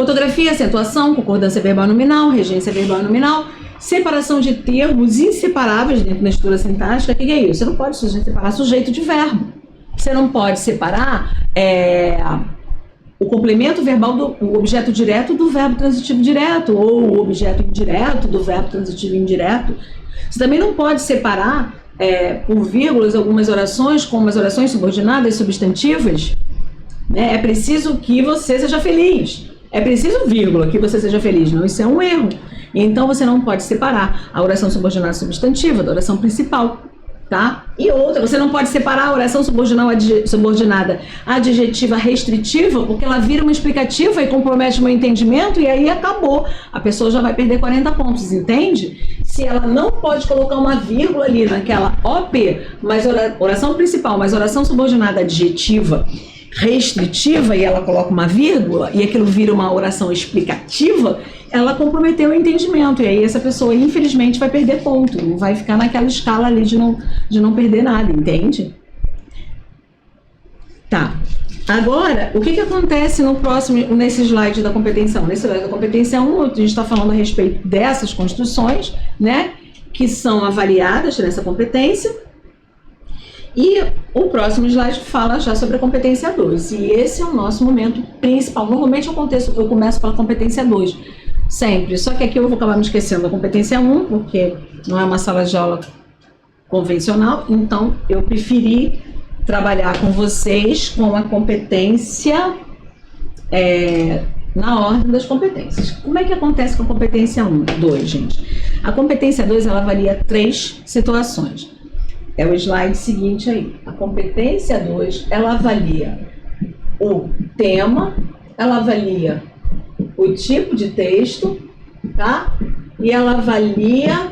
Ortografia, acentuação, concordância verbal nominal, regência verbal nominal, separação de termos inseparáveis dentro da estrutura sintática. O que é isso? Você não pode separar sujeito de verbo. Você não pode separar o complemento verbal do objeto direto do verbo transitivo direto, ou o objeto indireto do verbo transitivo indireto. Você também não pode separar por vírgulas algumas orações, como as orações subordinadas substantivas. Né? É preciso que você seja feliz. É preciso vírgula que você seja feliz. Não, isso é um erro. Então você não pode separar a oração subordinada substantiva da oração principal. Tá? E outra, você não pode separar a oração subordinada adjetiva restritiva, porque ela vira uma explicativa e compromete o meu entendimento, e aí acabou. A pessoa já vai perder 40 pontos, entende? Se ela não pode colocar uma vírgula ali naquela OP, mas oração principal, mas oração subordinada adjetiva restritiva, e ela coloca uma vírgula, e aquilo vira uma oração explicativa, ela comprometeu o entendimento, e aí essa pessoa infelizmente vai perder ponto, não vai ficar naquela escala ali de não perder nada, entende? Tá. Agora, o que acontece nesse slide da competência 1? Nesse slide da competência 1, a gente está falando a respeito dessas construções, né, que são avaliadas nessa competência. E o próximo slide fala já sobre a competência 2. E esse é o nosso momento principal. Normalmente eu começo pela competência 2, sempre. Só que aqui eu vou acabar me esquecendo da competência 1, porque não é uma sala de aula convencional. Então eu preferi trabalhar com vocês com a competência na ordem das competências. Como é que acontece com a competência 2, gente? A competência 2, ela avalia 3 situações. É o slide seguinte aí. A competência 2, ela avalia o tema, ela avalia o tipo de texto, tá? E ela avalia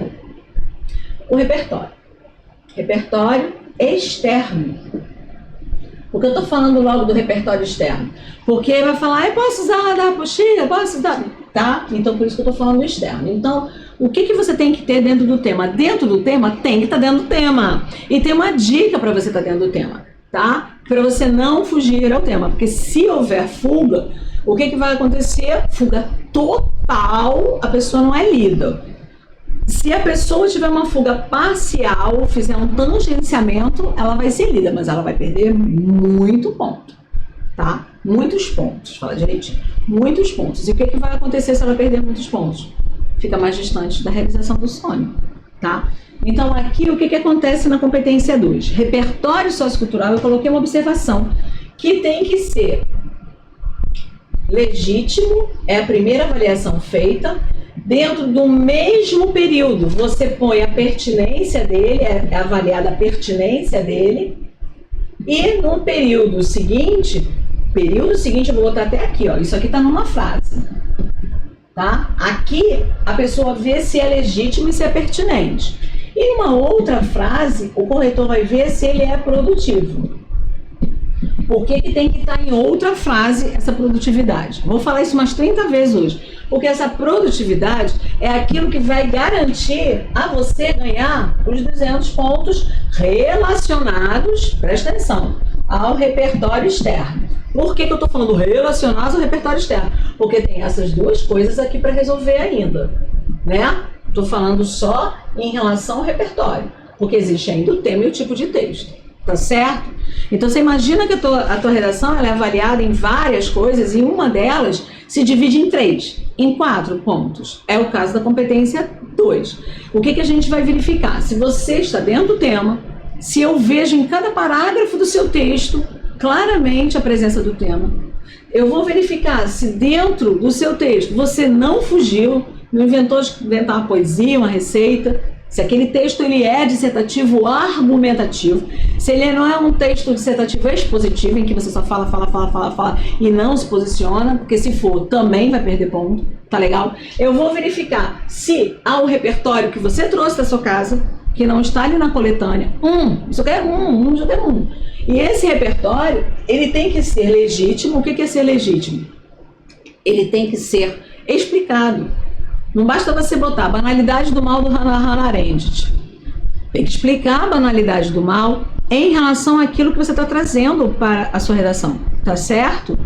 o repertório. Repertório externo. Por que eu estou falando logo do repertório externo? Porque vai falar, eu posso usar da apostila, posso usar... Tá? Então, por isso que eu estou falando do externo. Então, o que você tem que ter dentro do tema? Dentro do tema, tem que estar dentro do tema. E tem uma dica para você estar dentro do tema, tá? Para você não fugir ao tema. Porque se houver fuga, o que vai acontecer? Fuga total, a pessoa não é lida. Se a pessoa tiver uma fuga parcial, fizer um tangenciamento, ela vai ser lida, mas ela vai perder muito ponto, tá? Muitos pontos, fala direitinho. Muitos pontos. E o que vai acontecer se ela perder muitos pontos? Fica mais distante da realização do sonho, tá? Então, aqui, o que acontece na competência 2? Repertório sociocultural, eu coloquei uma observação, que tem que ser legítimo, é a primeira avaliação feita, dentro do mesmo período, você põe a pertinência dele, é avaliada a pertinência dele, e no período seguinte eu vou botar até aqui, ó, isso aqui está numa frase, tá? Aqui a pessoa vê se é legítimo e se é pertinente. E numa outra frase, o corretor vai ver se ele é produtivo. Por que tem que estar em outra frase essa produtividade? Vou falar isso umas 30 vezes hoje. Porque essa produtividade é aquilo que vai garantir a você ganhar os 200 pontos relacionados, presta atenção, ao repertório externo. Por que eu estou falando relacionados ao repertório externo? Porque tem essas duas coisas aqui para resolver ainda, né? Estou falando só em relação ao repertório, porque existe ainda o tema e o tipo de texto, tá certo? Então você imagina que a tua redação ela é avaliada em várias coisas e uma delas se divide em 3, em 4 pontos. É o caso da competência 2. O que a gente vai verificar? Se você está dentro do tema, se eu vejo em cada parágrafo do seu texto claramente a presença do tema. Eu vou verificar se dentro do seu texto você não fugiu, não inventou de inventar uma poesia, uma receita, se aquele texto ele é dissertativo argumentativo, se ele não é um texto dissertativo expositivo, em que você só fala e não se posiciona, porque se for, também vai perder ponto, tá legal? Eu vou verificar se há um repertório que você trouxe da sua casa, que não está ali na coletânea, isso aqui é isso aqui é E esse repertório, ele tem que ser legítimo. O que é ser legítimo? Ele tem que ser explicado. Não basta você botar a banalidade do mal do Hannah Arendt. Tem que explicar a banalidade do mal em relação àquilo que você está trazendo para a sua redação, tá certo?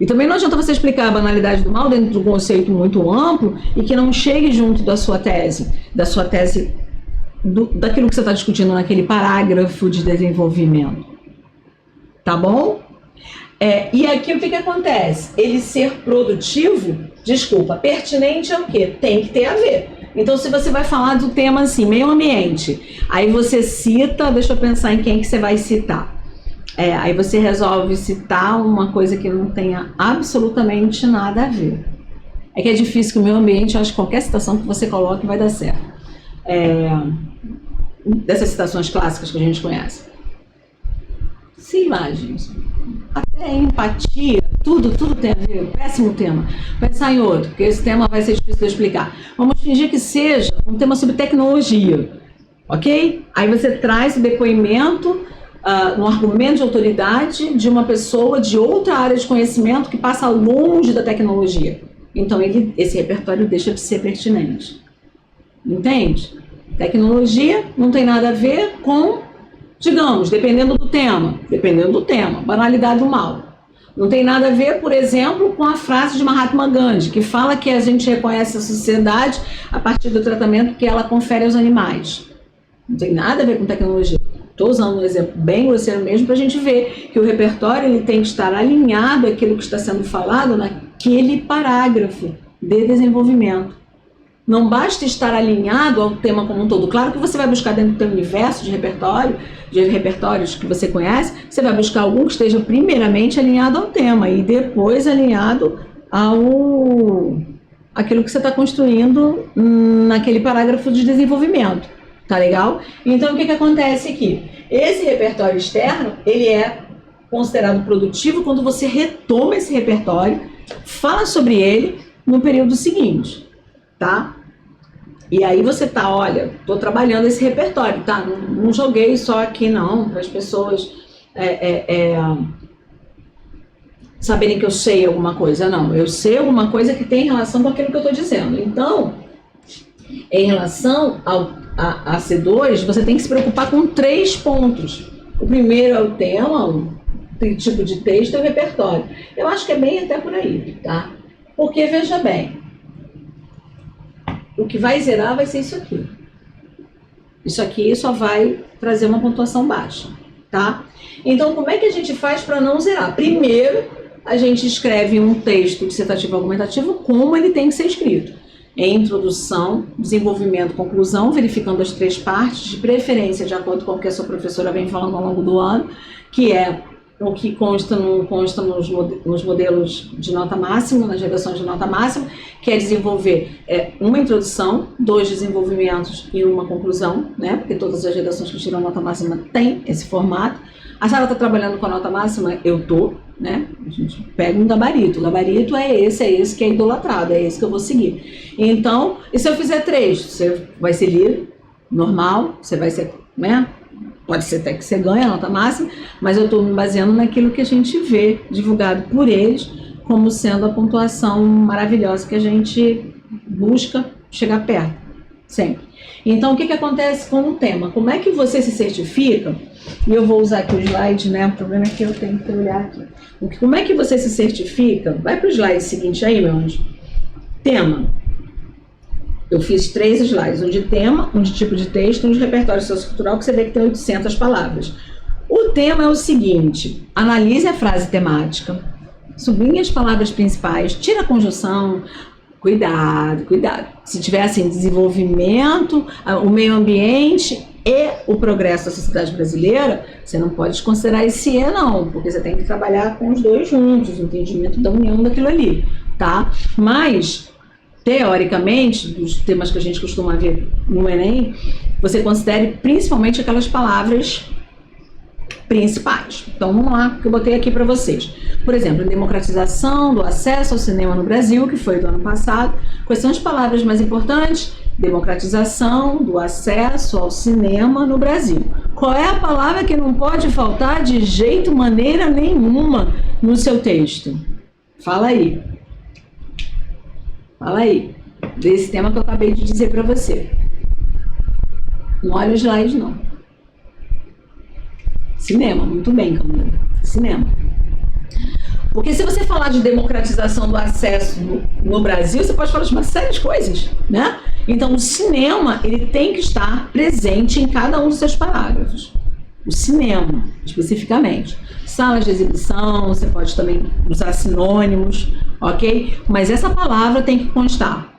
E também não adianta você explicar a banalidade do mal dentro de um conceito muito amplo e que não chegue junto da sua tese daquilo que você está discutindo naquele parágrafo de desenvolvimento. Tá bom? E aqui o que acontece? Ele ser produtivo, pertinente é o quê? Tem que ter a ver. Então, se você vai falar do tema assim, meio ambiente, aí você cita, deixa eu pensar em quem que você vai citar. Aí você resolve citar uma coisa que não tenha absolutamente nada a ver. É que é difícil que o meio ambiente, eu acho que qualquer citação que você coloque vai dar certo. Dessas citações clássicas que a gente conhece. Sim, lá, gente. Até empatia, tudo tem a ver, péssimo tema. Pensar em outro, porque esse tema vai ser difícil de explicar. Vamos fingir que seja um tema sobre tecnologia, ok? Aí você traz o depoimento, um argumento de autoridade de uma pessoa de outra área de conhecimento que passa longe da tecnologia. Então, esse repertório deixa de ser pertinente. Entende? Tecnologia não tem nada a ver com, digamos, dependendo do tema, banalidade do mal. Não tem nada a ver, por exemplo, com a frase de Mahatma Gandhi, que fala que a gente reconhece a sociedade a partir do tratamento que ela confere aos animais. Não tem nada a ver com tecnologia. Estou usando um exemplo bem grosseiro mesmo para a gente ver que o repertório ele tem que estar alinhado àquilo que está sendo falado naquele parágrafo de desenvolvimento. Não basta estar alinhado ao tema como um todo. Claro que você vai buscar dentro do seu universo de repertórios que você conhece, você vai buscar algum que esteja primeiramente alinhado ao tema e depois alinhado àquilo que você está construindo naquele parágrafo de desenvolvimento. Tá legal? Então, o que acontece aqui? Esse repertório externo, ele é considerado produtivo quando você retoma esse repertório, fala sobre ele no período seguinte. Tá? E aí você tá, olha, tô trabalhando esse repertório, tá? Não joguei só aqui não, para as pessoas saberem que eu sei alguma coisa, não. Eu sei alguma coisa que tem relação com aquilo que eu tô dizendo. Então, em relação a C2, você tem que se preocupar com 3 pontos. O primeiro é o tema, o tipo de texto e o repertório. Eu acho que é bem até por aí, tá? Porque, veja bem, o que vai zerar vai ser isso aqui. Isso aqui só vai trazer uma pontuação baixa, tá? Então, como é que a gente faz para não zerar? Primeiro, a gente escreve um texto dissertativo argumentativo como ele tem que ser escrito. Introdução, desenvolvimento, conclusão, verificando as 3 partes, de preferência de acordo com o que a sua professora vem falando ao longo do ano, que é o que consta nos modelos de nota máxima, nas redações de nota máxima, que é desenvolver uma introdução, 2 desenvolvimentos e uma conclusão, né? Porque todas as redações que tiram nota máxima têm esse formato. A Sara está trabalhando com a nota máxima? Eu estou, né? A gente pega um gabarito. O gabarito é esse que é idolatrado, é esse que eu vou seguir. Então, e se eu fizer 3? Você vai ser livre, normal, você vai ser, né? Pode ser até que você ganhe a nota máxima, mas eu estou me baseando naquilo que a gente vê divulgado por eles como sendo a pontuação maravilhosa que a gente busca chegar perto, sempre. Então, o que acontece com o tema? Como é que você se certifica? E eu vou usar aqui o slide, né? O problema é que eu tenho que olhar aqui. Como é que você se certifica? Vai para o slide seguinte aí, meu anjo. Tema. Eu fiz 3 slides, um de tema, um de tipo de texto, um de repertório sociocultural, que você vê que tem 800 palavras. O tema é o seguinte: analise a frase temática, sublinhe as palavras principais, tira a conjunção. Cuidado. Se tiver assim, desenvolvimento, o meio ambiente e o progresso da sociedade brasileira, você não pode considerar esse E não, porque você tem que trabalhar com os 2 juntos, o entendimento da união daquilo ali, tá? Mas, teoricamente, dos temas que a gente costuma ver no Enem, você considere principalmente aquelas palavras principais. Então, vamos lá, que eu botei aqui para vocês. Por exemplo, democratização do acesso ao cinema no Brasil, que foi do ano passado. Quais são as palavras mais importantes? Democratização do acesso ao cinema no Brasil. Qual é a palavra que não pode faltar de jeito, maneira nenhuma no seu texto? Fala aí. Fala aí. Desse tema que eu acabei de dizer para você. Não olha o slide, não. Cinema, muito bem, Camila. Cinema. Porque se você falar de democratização do acesso no Brasil, você pode falar de uma série de coisas, né? Então, o cinema, ele tem que estar presente em cada um dos seus parágrafos. O cinema, especificamente. Salas de exibição, você pode também usar sinônimos, ok? Mas essa palavra tem que constar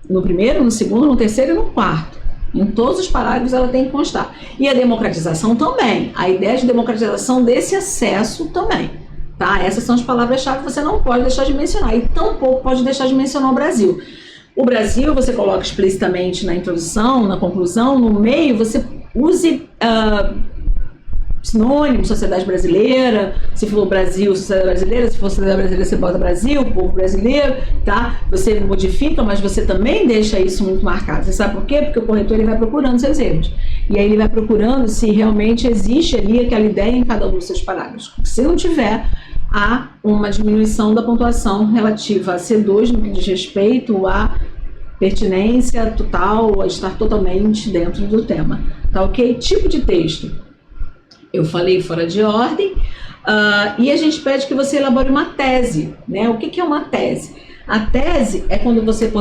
no primeiro, no segundo, no terceiro e no quarto. Em todos os parágrafos ela tem que constar. E a democratização também. A ideia de democratização desse acesso também. Tá? Essas são as palavras-chave que você não pode deixar de mencionar. E tampouco pode deixar de mencionar o Brasil. O Brasil, você coloca explicitamente na introdução, na conclusão, no meio, você use sinônimo, sociedade brasileira, se for Brasil, sociedade brasileira, se for sociedade brasileira, você bota Brasil, povo brasileiro, tá? Você modifica, mas você também deixa isso muito marcado. Você sabe por quê? Porque o corretor ele vai procurando seus erros. E aí ele vai procurando se realmente existe ali aquela ideia em cada um dos seus parágrafos. Se não tiver, há uma diminuição da pontuação relativa a C2 no que diz respeito à pertinência total, a estar totalmente dentro do tema. Tá ok? Tipo de texto. Eu falei fora de ordem, e a gente pede que você elabore uma tese, né? O que é uma tese? A tese é quando você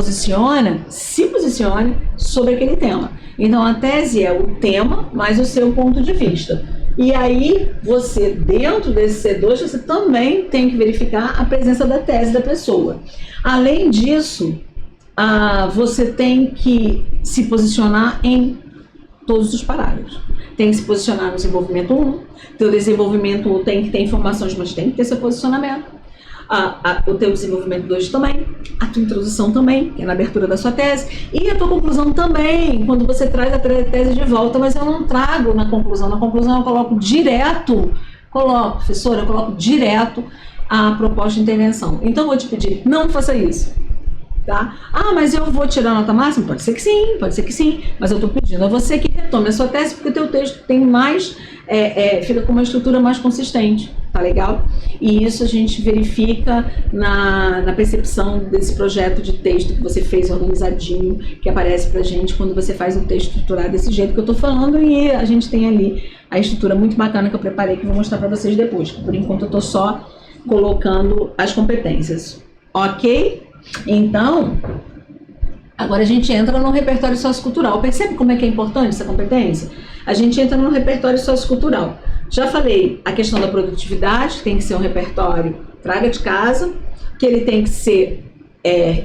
se posicione sobre aquele tema. Então, a tese é o tema mais o seu ponto de vista. E aí, você, dentro desse C2, você também tem que verificar a presença da tese da pessoa. Além disso, você tem que se posicionar em todos os parágrafos. Tem que se posicionar no desenvolvimento 1, teu desenvolvimento 1 tem que ter informações, mas tem que ter seu posicionamento. O teu desenvolvimento 2 também, a tua introdução também, que é na abertura da sua tese, e a tua conclusão também, quando você traz a tese de volta, mas eu não trago na conclusão eu coloco direto, professora, eu coloco direto a proposta de intervenção. Então eu vou te pedir, não faça isso. Tá? Mas eu vou tirar a nota máxima? Pode ser que sim, mas eu estou pedindo a você que retome a sua tese, porque o teu texto tem mais, fica com uma estrutura mais consistente, tá legal? E isso a gente verifica na percepção desse projeto de texto que você fez organizadinho, que aparece pra gente quando você faz um texto estruturado desse jeito que eu estou falando, e a gente tem ali a estrutura muito bacana que eu preparei, que eu vou mostrar para vocês depois, que por enquanto eu estou só colocando as competências, ok? Então, agora a gente entra no repertório sociocultural. Percebe como é que é importante essa competência? A gente entra no repertório sociocultural. Já falei a questão da produtividade, que tem que ser um repertório traga de casa, que ele tem que ser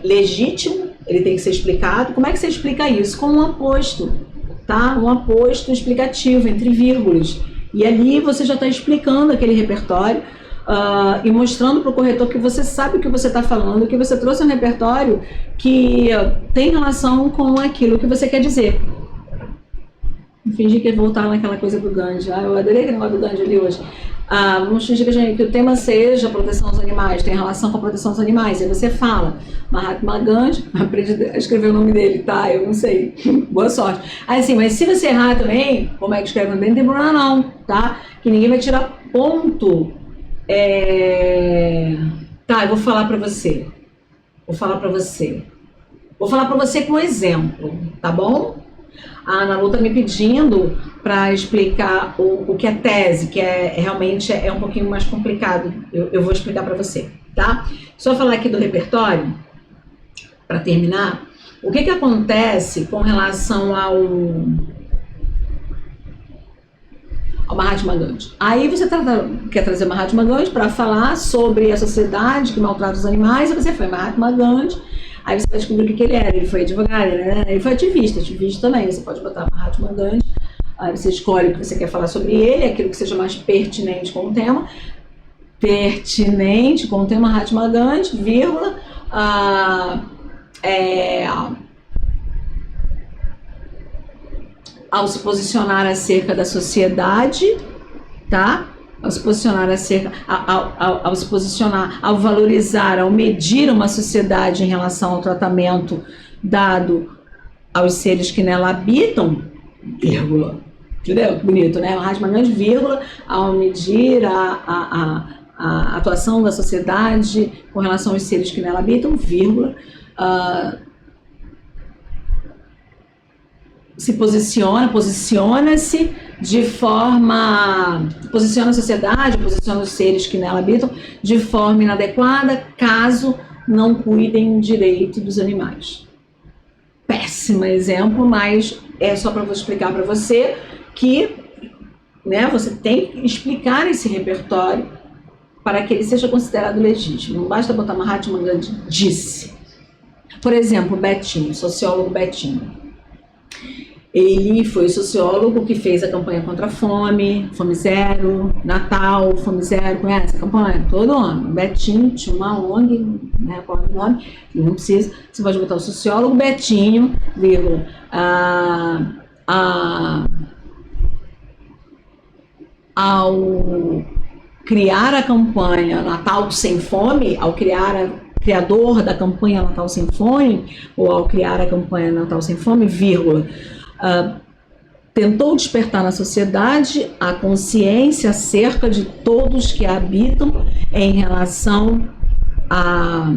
legítimo, ele tem que ser explicado. Como é que você explica isso? Com um aposto, tá? Um aposto explicativo, entre vírgulas. E ali você já está explicando aquele repertório, e mostrando para o corretor que você sabe o que você está falando, que você trouxe um repertório que tem relação com aquilo que você quer dizer. Fingir que voltar naquela coisa do Gandhi. Eu adorei aquele negócio do Gandhi ali hoje. Vamos fingir que o tema seja a proteção dos animais, tem relação com a proteção dos animais. E aí você fala, Mahatma Gandhi, aprendi a escrever o nome dele, tá? Eu não sei. Boa sorte. Aí assim, mas se você errar também, como é que escreve o nome dele, não tem problema não, tá? Que ninguém vai tirar ponto. Tá, eu vou falar para você. Vou falar para você com um exemplo, tá bom? A Ana Lu tá me pedindo para explicar o que é tese, que realmente é um pouquinho mais complicado. Eu vou explicar para você, tá? Só falar aqui do repertório, para terminar. O que acontece com relação ao Mahatma Gandhi? Aí você quer trazer o Mahatma Gandhi para falar sobre a sociedade que maltrata os animais, e você foi Mahatma Gandhi, aí você vai descobrir o que ele era. Ele foi advogado, ele foi ativista também. Você pode botar Mahatma Gandhi, aí você escolhe o que você quer falar sobre ele, aquilo que seja mais pertinente com o tema. Pertinente com o tema Mahatma Gandhi, vírgula, ao se posicionar acerca da sociedade, tá? Ao se posicionar acerca, ao valorizar, ao medir uma sociedade em relação ao tratamento dado aos seres que nela habitam, vírgula, entendeu? Bonito, né? Mahatma Gandhi, vírgula, ao medir a atuação da sociedade com relação aos seres que nela habitam, vírgula, posiciona-se de forma... posiciona a sociedade, posiciona os seres que nela habitam de forma inadequada, caso não cuidem direito dos animais. Péssimo exemplo, mas é só para explicar para você que, né, você tem que explicar esse repertório para que ele seja considerado legítimo. Não basta botar Mahatma Gandhi disse. Por exemplo, Betinho, sociólogo Betinho. Ele foi o sociólogo que fez a campanha contra a fome, Fome Zero, Natal, Fome Zero, conhece a campanha? Todo ano. Betinho tinha uma ONG, né, qual é o nome? Não precisa, você pode botar o sociólogo Betinho, vírgula, ao criar a campanha Natal Sem Fome, ao criador da campanha Natal Sem Fome, ou ao criar a campanha Natal Sem Fome, vírgula, tentou despertar na sociedade a consciência acerca de todos que a habitam em relação à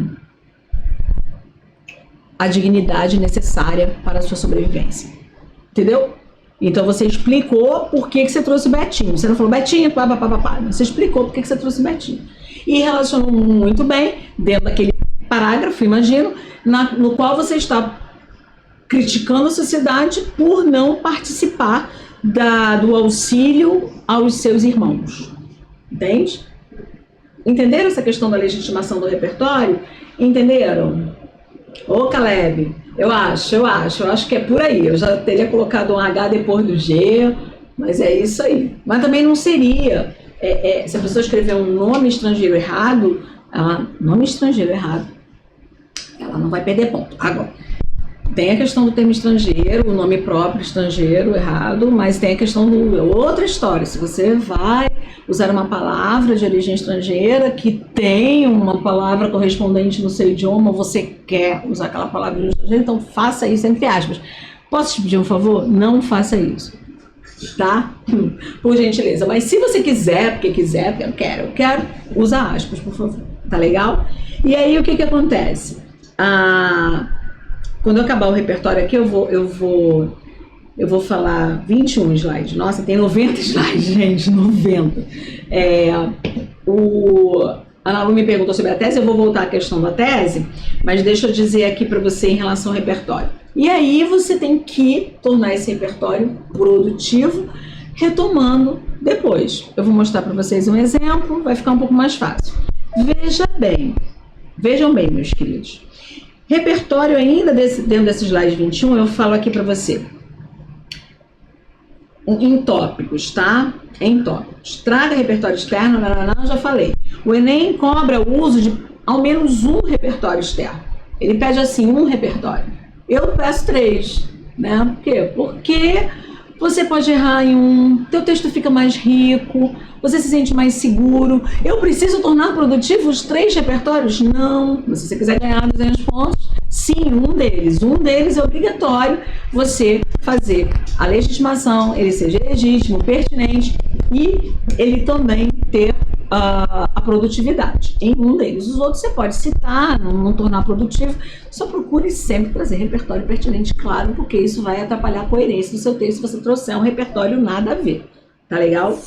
dignidade necessária para a sua sobrevivência. Entendeu? Então você explicou por que você trouxe o Betinho. Você não falou Betinho, pá. Você explicou por que você trouxe o Betinho. E relacionou muito bem, dentro daquele parágrafo, imagino, no qual você está criticando a sociedade por não participar do auxílio aos seus irmãos. Entende? Entenderam essa questão da legitimação do repertório? Entenderam? Ô, Caleb, eu acho que é por aí. Eu já teria colocado um H depois do G, mas é isso aí. Mas também não seria. Se a pessoa escrever um nome estrangeiro errado, ela não vai perder ponto. Agora, tem a questão do termo estrangeiro, o nome próprio estrangeiro errado, mas tem a questão outra história. Se você vai usar uma palavra de origem estrangeira que tem uma palavra correspondente no seu idioma, você quer usar aquela palavra de origem estrangeira, então faça isso entre aspas. Posso te pedir um favor? Não faça isso, tá? Por gentileza. Mas se você quiser, porque eu quero, usa aspas, por favor. Tá legal? E aí o que acontece? Quando eu acabar o repertório aqui, eu vou falar 21 slides. Nossa, tem 90 slides, gente, 90. A Ana Lu me perguntou sobre a tese, eu vou voltar à questão da tese, mas deixa eu dizer aqui para você em relação ao repertório. E aí você tem que tornar esse repertório produtivo, retomando depois. Eu vou mostrar para vocês um exemplo, vai ficar um pouco mais fácil. Vejam bem, meus queridos. Repertório ainda dentro desse slide 21, eu falo aqui para você. Em tópicos, tá? Em tópicos. Traga repertório externo, já falei. O Enem cobra o uso de ao menos um repertório externo. Ele pede assim, um repertório. Eu peço 3, né? Por quê? Porque você pode errar em um, teu texto fica mais rico, você se sente mais seguro. Eu preciso tornar produtivos 3 repertórios? Não. Mas se você quiser ganhar 200 pontos, sim, um deles é obrigatório você fazer a legitimação, ele seja legítimo, pertinente e ele também ter a produtividade em um deles. Os outros você pode citar, não tornar produtivo, só procure sempre trazer repertório pertinente, claro, porque isso vai atrapalhar a coerência do seu texto se você trouxer um repertório nada a ver. Tá legal?